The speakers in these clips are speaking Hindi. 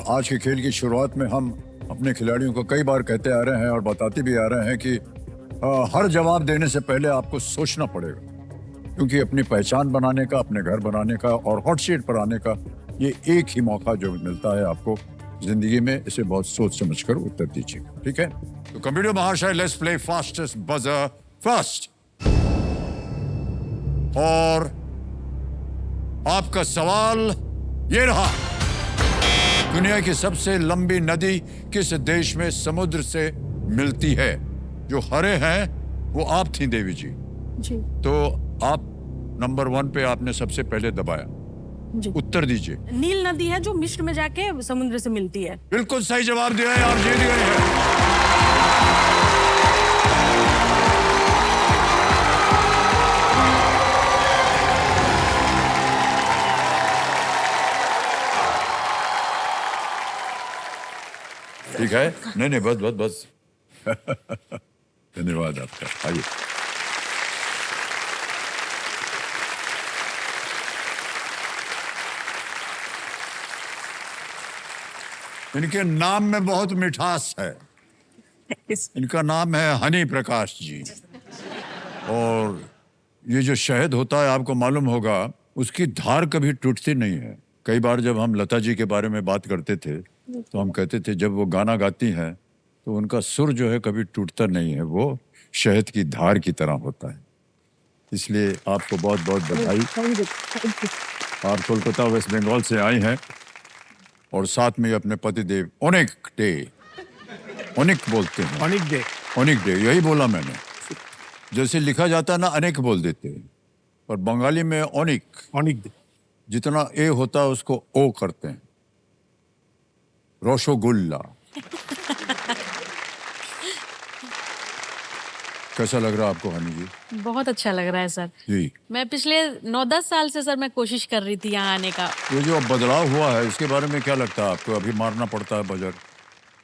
आज के खेल की शुरुआत में हम अपने खिलाड़ियों को कई बार कहते आ रहे हैं और बताते भी आ रहे हैं कि हर जवाब देने से पहले आपको सोचना पड़ेगा, क्योंकि अपनी पहचान बनाने का, अपने घर बनाने का और हॉट सीट पर आने का ये एक ही मौका जो मिलता है आपको जिंदगी में। इसे बहुत सोच समझकर उत्तर दीजिए, ठीक है? तो कंप्यूटर महाशय, let's play fastest buzzer first. और आपका सवाल ये रहा, दुनिया की सबसे लंबी नदी किस देश में समुद्र से मिलती है? जो हरे हैं वो आप थी देवी जी। तो आप नंबर 1 पे आपने सबसे पहले दबाया जी। उत्तर दीजिए। नील नदी है जो मिस्र में जाके समुद्र से मिलती है। बिल्कुल सही जवाब दिया है, आप जीत गए हैं। ठीक है? नहीं बस बस बस। धन्यवाद आपका। आइए। इनके नाम में बहुत मिठास है। इनका नाम है हनी प्रकाश जी। और ये जो शहद होता है, आपको मालूम होगा, उसकी धार कभी टूटती नहीं है। कई बार जब हम लता जी के बारे में बात करते थे तो हम कहते थे जब वो गाना गाती हैं तो उनका सुर जो है कभी टूटता नहीं है, वो शहद की धार की तरह होता है। इसलिए आपको बहुत बहुत बधाई। आप कोलकाता वेस्ट बंगाल से आई हैं और साथ में अपने पतिदेव ओनिक डे, ओनिक बोलते हैं, ओनिक डे यही बोला मैंने। जैसे लिखा जाता है ना, अनेक बोल देते हैं, पर बंगाली में ओनिक डे, जितना ए होता है उसको ओ करते हैं। रसगुल्ला। कैसा लग रहा है आपको हनी जी? बहुत अच्छा लग रहा है सर जी। मैं पिछले 9-10 साल से सर मैं कोशिश कर रही थी यहाँ आने का। ये जो बदलाव हुआ है इसके बारे में क्या लगता है आपको? अभी मारना पड़ता है बजर।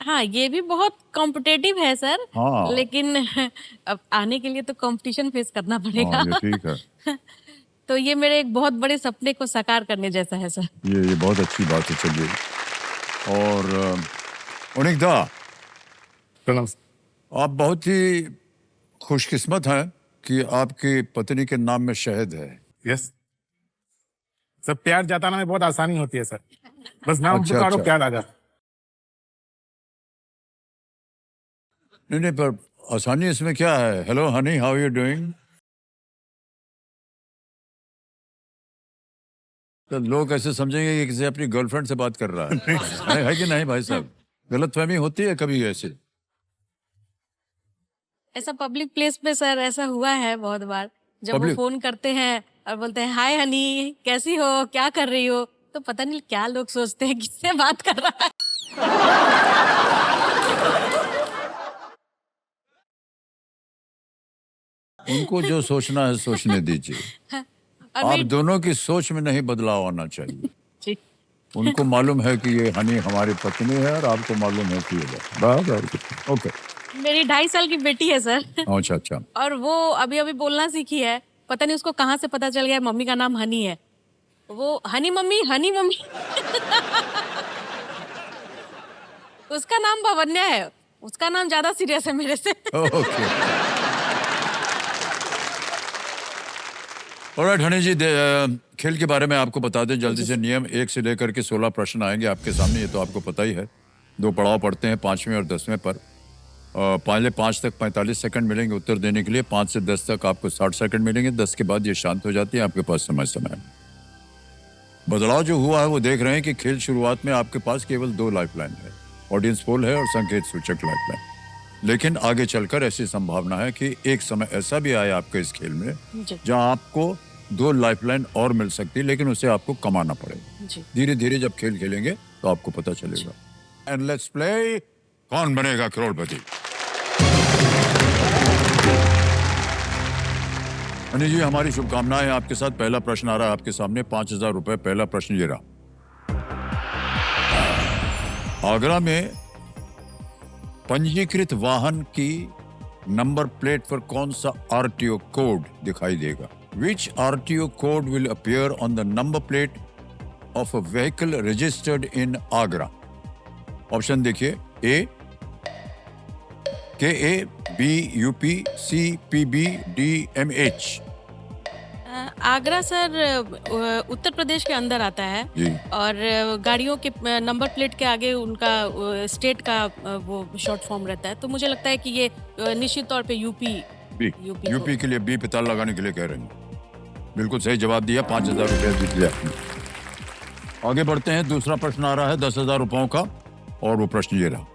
हाँ, ये भी बहुत कॉम्पिटेटिव है सर। हाँ। लेकिन अब आने के लिए तो कंपटीशन फेस करना पड़ेगा। हाँ, ये ठीक है। तो ये मेरे एक बहुत बड़े सपने को साकार करने जैसा है सर। ये बहुत अच्छी बात है। चलिए, और ओनिक दा, आप बहुत ही खुशकिस्मत हैं कि आपकी पत्नी के नाम में शहद है। यस सर, प्यार जताना में बहुत आसानी होती है सर, बस नाम अच्छा, पुकारो अच्छा। प्यार आ जाता। नहीं, पर आसानी इसमें क्या है? Hello Honey, how you doing? तो लोग ऐसे समझेंगे कि किसी अपनी गर्लफ्रेंड से बात कर रहा है। है कि नहीं भाई साहब? गलतफहमी होती है कभी ऐसे। ऐसा पब्लिक प्लेस पे सर ऐसा हुआ है बहुत बार, जब वो Public? फोन करते हैं और बोलते हैं हाय हनी, कैसी हो, क्या कर रही हो, तो पता नहीं क्या लोग सोचते हैं किससे बात कर रहा है। उनको जो सोचना है सोचने दीजिए। और आप मैं दोनों की सोच में नहीं बदलाव आना चाहिए। जी, उनको मालूम है कि ये हनी हमारी पत्नी है और आपको मालूम है कि ये बस। ओके। मेरी 2.5 साल की बेटी है सर। अच्छा अच्छा। और वो अभी अभी बोलना सीखी है, पता नहीं उसको कहाँ से पता चल गया मम्मी का नाम हनी है। वो हनी मम्मी, हनी मम्मी। उसका नाम भवन्या है, उसका नाम ज्यादा सीरियस है मेरे से। ओके। ऑलराइट हनी जी, खेल के बारे में आपको बता दें जल्दी से। नियम 1 से लेकर के 16 प्रश्न आएंगे आपके सामने, ये तो आपको पता ही है। 2 पड़ाव पड़ते हैं, 5वें और 10वें पर। पहले 5 तक 45 सेकंड मिलेंगे उत्तर देने के लिए, 5 से 10 तक आपको 60 सेकंड मिलेंगे, 10 के बाद ये शांत हो जाती है, आपके पास समय। बदलाव जो हुआ है वो देख रहे हैं कि खेल शुरुआत में आपके पास केवल 2 लाइफलाइन है, ऑडियंस पोल है और संकेत सूचक लाइफलाइन। लेकिन आगे चलकर ऐसी संभावना है कि एक समय ऐसा भी आए आपके इस खेल में जहां आपको 2 लाइफलाइन और मिल सकती है, लेकिन उसे आपको कमाना पड़ेगा। धीरे धीरे जब खेल खेलेंगे तो आपको पता चलेगा। एंड लेट्स प्ले कौन बनेगा करोड़पति। अनिल जी, हमारी शुभकामनाएं आपके साथ। पहला प्रश्न आ रहा है आपके सामने, 5,000 रुपए। पहला प्रश्न ये रहा, आगरा में पंजीकृत वाहन की नंबर प्लेट पर कौन सा आरटीओ कोड दिखाई देगा? Which RTO code will appear on the number plate of a vehicle registered in Agra? Option देखिए, A KA, B UP, C PB, D MH। Agra sir Uttar Pradesh के अंदर आता है जी। और गाड़ियों के नंबर प्लेट के आगे उनका स्टेट का वो शॉर्ट फॉर्म रहता है, तो मुझे लगता है कि ये निश्चित तौर पे यूपी बी यूपी के लिए बी पे ताला लगाने के लिए कह रहे हैं। बिल्कुल सही जवाब दिया, 5,000 रुपये जीत लिया आपने। आगे बढ़ते हैं, दूसरा प्रश्न आ रहा है 10,000 रुपयों का, और वो प्रश्न ये रहा।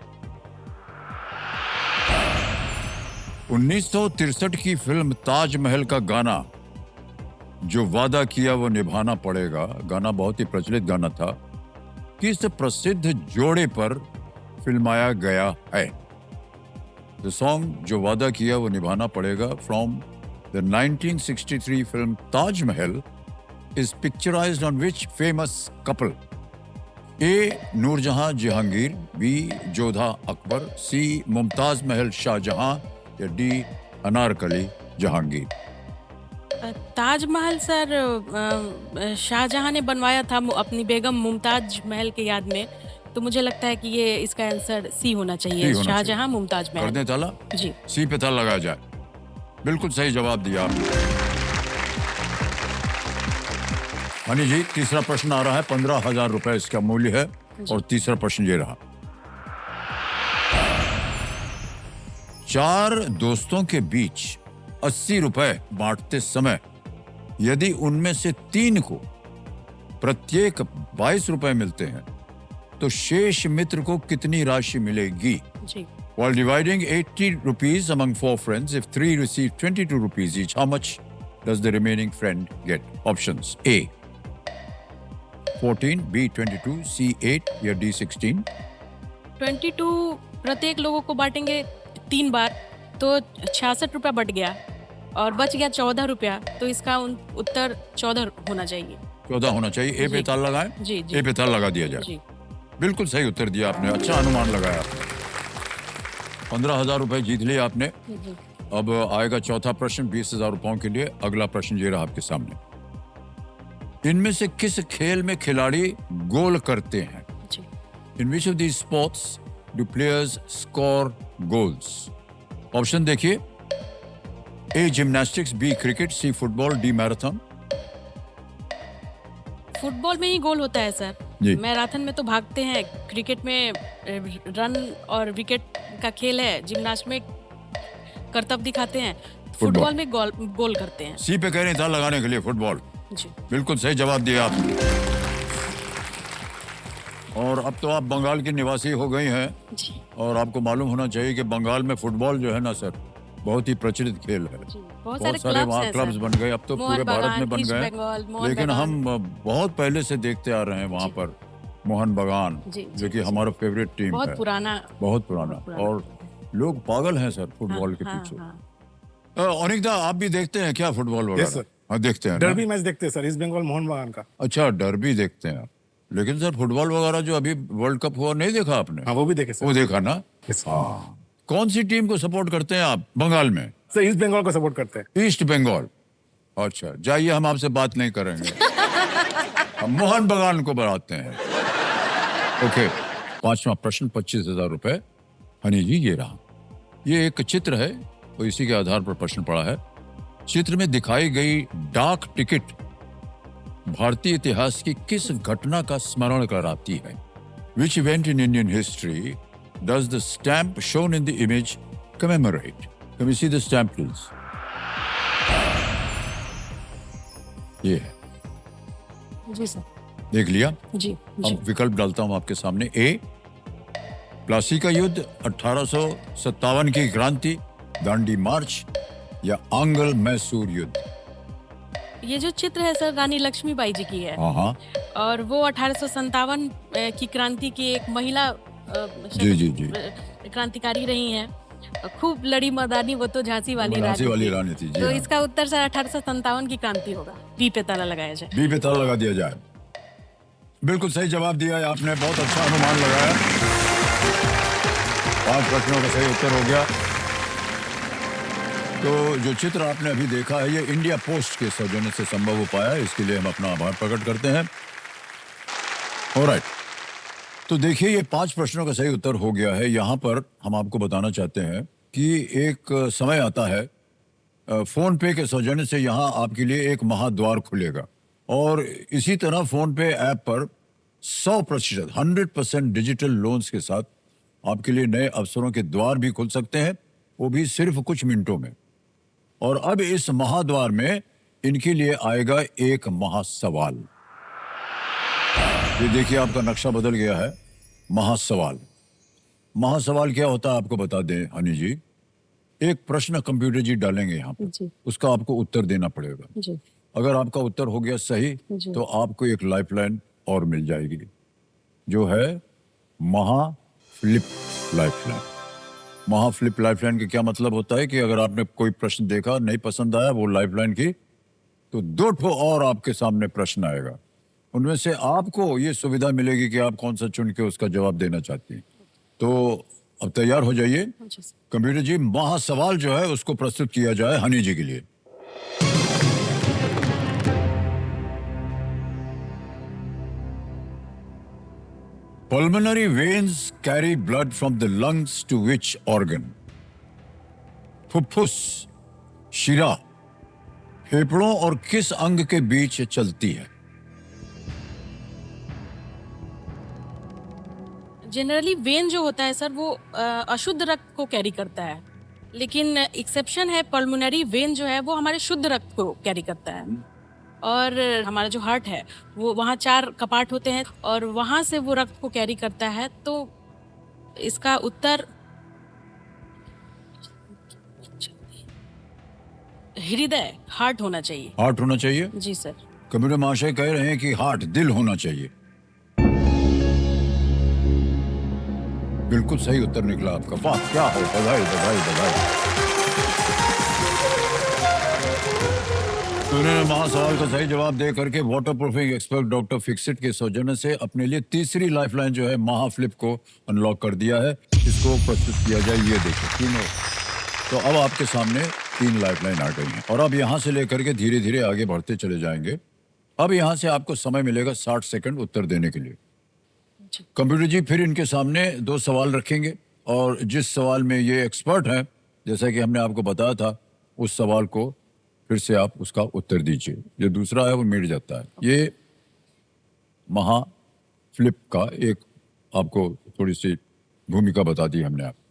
1963 की फिल्म ताजमहल का गाना जो वादा किया वो निभाना पड़ेगा, गाना बहुत ही प्रचलित गाना था, किस प्रसिद्ध जोड़े पर फिल्माया गया है? द सॉन्ग जो वादा किया वो निभाना पड़ेगा from the 1963 film Taj Mahal is picturized on which famous couple? A. Noor Jahan Jahangir, B. Jodha Akbar, C. Mumtaz Mahal Shahjahan, या D. अनारकली जहांगीर। ताजमहल सर शाहजहां ने बनवाया था अपनी बेगम मुमताज महल के याद में, तो मुझे लगता है कि ये इसका आंसर सी होना चाहिए, शाहजहां मुमताज महल। कर दें ताला? जी, सी पे ताला लगाया जाए। बिल्कुल सही जवाब दिया आपने। हनी जी, तीसरा प्रश्न आ रहा है, 15,000 रुपए इसका मूल्य है, और तीसरा प्रश्न ये रहा। 4 दोस्तों के बीच 80 रुपए बांटते समय यदि उनमें से 3 को प्रत्येक 22 रुपए मिलते हैं, तो शेष मित्र को कितनी राशि मिलेगी? जी। While dividing 80 rupees among 4 friends, if 3 receive 22 rupees each, how much does the remaining friend get? Options: A. 14, B. 22, C. 8, या D. 16? 22 प्रत्येक लोगों को बांटेंगे 3 बार, तो 66 रुपया बट गया और बच गया 14 रुपया, तो इसका उत्तर 14 होना चाहिए। 14 होना चाहिए। ए पे ताला लगाएं? जी, जी। ए पे ताला लगा दिया जाए। जी। बिल्कुल सही उत्तर दिया आपने, अच्छा अनुमान लगाया आपने। 15,000 रुपए जीत लिए आपने। जी। अब आएगा चौथा प्रश्न 20,000 रुपयों के लिए। अगला प्रश्न ये रहा आपके सामने। इनमें से किस खेल में खिलाड़ी गोल करते हैं? जी। In which of these sports do players score goals? Option देखिए, A. Gymnastics, B. Cricket, C. Football, D. Marathon. Football में ही गोल होता है सर। जी। मैराथन में तो भागते हैं, क्रिकेट में रन और विकेट का खेल है, जिम्नास्ट में करतब दिखाते हैं, फुटबॉल में गोल करते हैं। सी पे कह रहे था लगाने के लिए, फुटबॉल। जी। बिल्कुल सही जवाब दिया आपने। और अब तो आप बंगाल की निवासी हो गई हैं, जी। और आपको मालूम होना चाहिए कि बंगाल में फुटबॉल जो है ना सर, बहुत ही प्रचलित खेल है। बहुत सारे वहाँ क्लब्स बन गए, अब तो पूरे भारत में बन गए, लेकिन हम बहुत पहले से देखते आ रहे हैं वहाँ पर मोहन बगान, जो कि हमारा फेवरेट टीम है, बहुत पुराना, और लोग पागल हैं सर फुटबॉल के पीछे। अनिकदा, आप भी देखते हैं क्या फुटबॉल वगैरह? हाँ, देखते हैं। डर्बी मैच देखते हैं सर, ईस्ट बंगाल मोहन बगान का। अच्छा, डर्बी देखते हैं। लेकिन सर फुटबॉल वगैरह जो अभी वर्ल्ड कप हुआ, नहीं देखा आपने? हाँ, वो भी देखे सर। वो देखा ना? हाँ। कौन सी टीम को सपोर्ट करते हैं आप बंगाल में? सर ईस्ट बंगाल को सपोर्ट करते हैं। ईस्ट बंगाल, अच्छा। जाइए, हम आपसे बात नहीं करेंगे, हम मोहन बगान को बढ़ाते हैं। ओके, पांचवा प्रश्न 25,000 रुपए। हनी जी, ये रहा। ये एक चित्र है, तो इसी के आधार पर प्रश्न पड़ा है। चित्र में दिखाई गई डाक टिकट भारतीय इतिहास की किस घटना का स्मरण कराती है? Which event in Indian history does the stamp shown in the image commemorate? Can we see the stamp, please? ये है, जी सर। देख लिया? जी। अब विकल्प डालता हूं आपके सामने। ए. प्लासी का युद्ध, 1857 की क्रांति, दांडी मार्च, या आंग्ल मैसूर युद्ध। ये जो चित्र है सर, रानी लक्ष्मीबाई जी की है। हाँ। और वो 1857 की क्रांति की एक महिला जी। क्रांतिकारी रही हैं, खूब लड़ी मर्दानी, वो तो झांसी वाली रानी थी। तो इसका उत्तर सर 1857 की क्रांति होगा। बी पे ताला लगाया जाए। बी पे ताला लगा दिया जाए। बिल्कुल सही जवाब दिया है आपने, बहुत अच्छा अनुमान लगाया। 5 प्रश्नों का सही उत्तर हो गया। तो जो चित्र आपने अभी देखा है, ये इंडिया पोस्ट के सौजन्य से संभव हो पाया है, इसके लिए हम अपना आभार प्रकट करते हैं। ऑलराइट, तो देखिए, ये 5 प्रश्नों का सही उत्तर हो गया है। यहाँ पर हम आपको बताना चाहते हैं कि एक समय आता है, फोन पे के सौजन्य से यहाँ आपके लिए एक महाद्वार खुलेगा और इसी तरह फोन पे ऐप पर 100%, 100% डिजिटल लोन्स के साथ आपके लिए नए अवसरों के द्वार भी खुल सकते हैं, वो भी सिर्फ कुछ मिनटों में। और अब इस महाद्वार में इनके लिए आएगा एक महासवाल। ये देखिए, आपका नक्शा बदल गया है। महासवाल, महासवाल क्या होता है आपको बता दें हनी जी। एक प्रश्न कंप्यूटर जी डालेंगे यहाँ पर, जी उसका आपको उत्तर देना पड़ेगा। जी अगर आपका उत्तर हो गया सही जी। तो आपको एक लाइफलाइन और मिल जाएगी, जो है महाफ्लिप लाइफलाइन। महाफ्लिप लाइफलाइन का क्या मतलब होता है कि अगर आपने कोई प्रश्न देखा, नहीं पसंद आया वो लाइफलाइन की, तो 2 ठो और आपके सामने प्रश्न आएगा। उनमें से आपको ये सुविधा मिलेगी कि आप कौन सा चुन के उसका जवाब देना चाहती हैं। तो अब तैयार हो जाइए जी सर। कंप्यूटर जी, महासवाल जो है उसको प्रस्तुत किया जाए हनी जी के लिए। Pulmonary veins carry blood from the lungs to which organ? फुफ्फुस, शिरा, फेफड़ों और किस अंग के बीच चलती है? जनरली वेन जो होता है सर वो अशुद्ध रक्त को कैरी करता है, लेकिन एक्सेप्शन है, पल्मोनरी वेन जो है वो हमारे शुद्ध रक्त को कैरी करता है। और हमारा जो हार्ट है वो वहाँ 4 कपाट होते हैं और वहाँ से वो रक्त को कैरी करता है। तो इसका उत्तर हृदय, हार्ट होना चाहिए। हार्ट होना चाहिए? जी सर। कंप्यूटर महाशय कह रहे हैं कि हार्ट, दिल होना चाहिए। बिल्कुल सही उत्तर निकला आपका। वाह, क्या हो, बधाई बधाई बधाई। तो उन्होंने महासवाल का सही जवाब दे करके water proofing expert doctor Fixit के सौजन्य से अपने लिए तीसरी लाइफलाइन जो है महाफ्लिप को अनलॉक कर दिया है। इसको प्रस्तुत किया जाए, ये देखिए तीनों। तो अब आपके सामने 3 लाइफलाइन आ गई हैं और अब यहाँ से लेकर के धीरे धीरे आगे बढ़ते चले जाएंगे। अब यहाँ से आपको समय मिलेगा 60 सेकंड उत्तर देने के लिए। कंप्यूटर जी फिर इनके सामने 2 सवाल रखेंगे और जिस सवाल में ये एक्सपर्ट हैं, जैसा कि हमने आपको बताया था, उस सवाल को फिर से आप उसका उत्तर दीजिए। जो दूसरा है वो मिट जाता है। ये महाफ्लिप का एक आपको थोड़ी सी भूमिका बता दी हमने आपको।